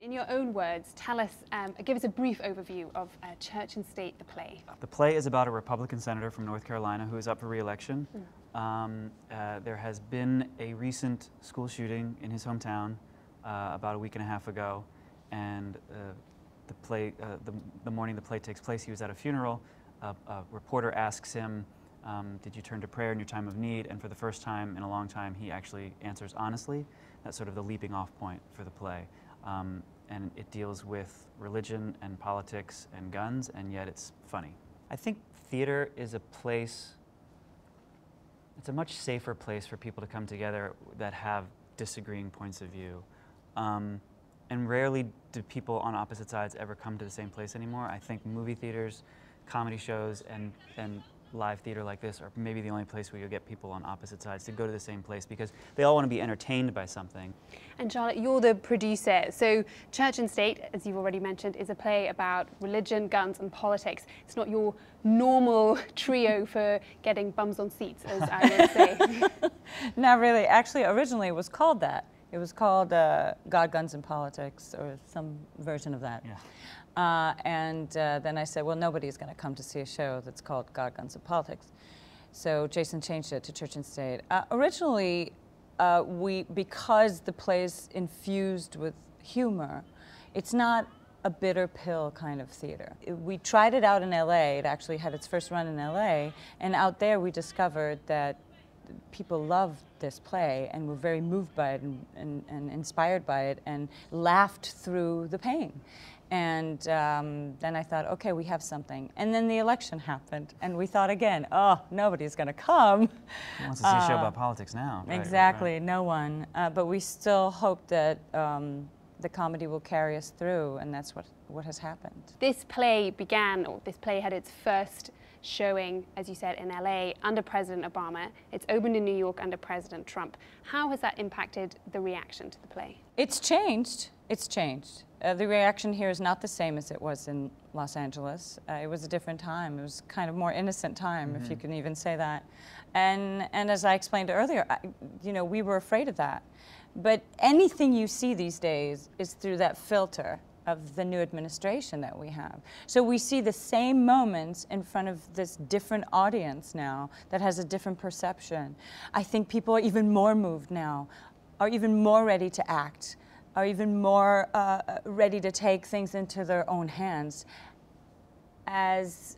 In your own words, tell us, give us a brief overview of Church and State, the play. The play is about a Republican senator from North Carolina who is up for re-election. There has been a recent school shooting in his hometown about a week and a half ago, and the morning the play takes place, he was at a funeral. A reporter asks him, did you turn to prayer in your time of need? And for the first time in a long time, he actually answers honestly. That's sort of the leaping off point for the play. And it deals with religion and politics and guns, and yet it's funny. I think theater is a place, it's a much safer place for people to come together that have disagreeing points of view. And rarely do people on opposite sides ever come to the same place anymore. I think movie theaters, comedy shows, and live theater like this are maybe the only place where you'll get people on opposite sides to go to the same place because they all want to be entertained by something. And Charlotte, you're the producer. So Church and State, as you've already mentioned, is a play about religion, guns and politics. It's not your normal trio for getting bums on seats, as I would say. Not really. Actually, originally it was called that. It was called God, Guns and Politics, or some version of that. Yeah. Then I said, well, nobody's going to come to see a show that's called God, Guns, and Politics. So Jason changed it to Church and State. Originally, because the play's infused with humor, it's not a bitter pill kind of theater. We tried it out in LA. It actually had its first run in LA. And out there, we discovered that people loved this play and were very moved by it and inspired by it and laughed through the pain. And then I thought, okay, we have something. And then the election happened, and we thought again, oh, nobody's going to come. Who wants to see a show about politics now? Right, exactly, right. No one. But we still hope that the comedy will carry us through, and that's what has happened. This play had its first showing, as you said, in LA under President Obama. It's opened in New York under President Trump. How has that impacted the reaction to the play? It's changed. It's changed. The reaction here is not the same as it was in Los Angeles. It was a different time. It was kind of more innocent time, if you can even say that. And as I explained earlier, we were afraid of that. But anything you see these days is through that filter of the new administration that we have. So we see the same moments in front of this different audience now that has a different perception. I think people are even more moved now, are even more ready to act, are even more ready to take things into their own hands, as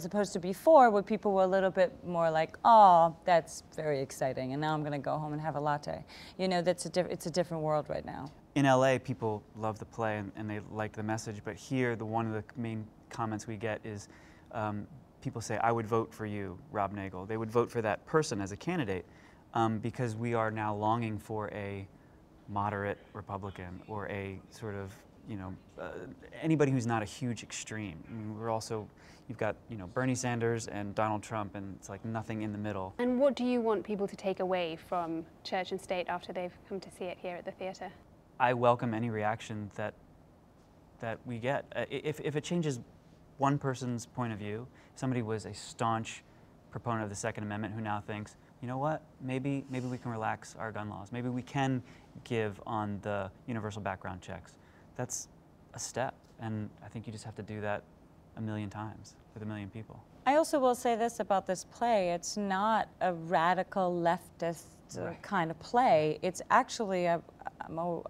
opposed to before, where people were a little bit more like, oh, that's very exciting, and now I'm going to go home and have a latte. It's a different world right now. In LA, people love the play and they like the message, but here, one of the main comments we get is people say, I would vote for you, Rob Nagel. They would vote for that person as a candidate because we are now longing for a moderate Republican or a sort of, anybody who's not a huge extreme. I mean, you've got, Bernie Sanders and Donald Trump, and it's like nothing in the middle. And what do you want people to take away from Church and State after they've come to see it here at the theater? I welcome any reaction that we get. If it changes one person's point of view, somebody was a staunch proponent of the Second Amendment who now thinks, you know what, maybe we can relax our gun laws. Maybe we can give on the universal background checks. That's a step, and I think you just have to do that a million times with a million people. I also will say this about this play. It's not a radical leftist kind of play. It's actually, I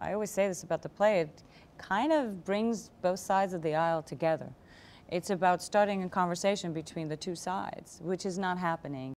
always say this about the play, it kind of brings both sides of the aisle together. It's about starting a conversation between the two sides, which is not happening.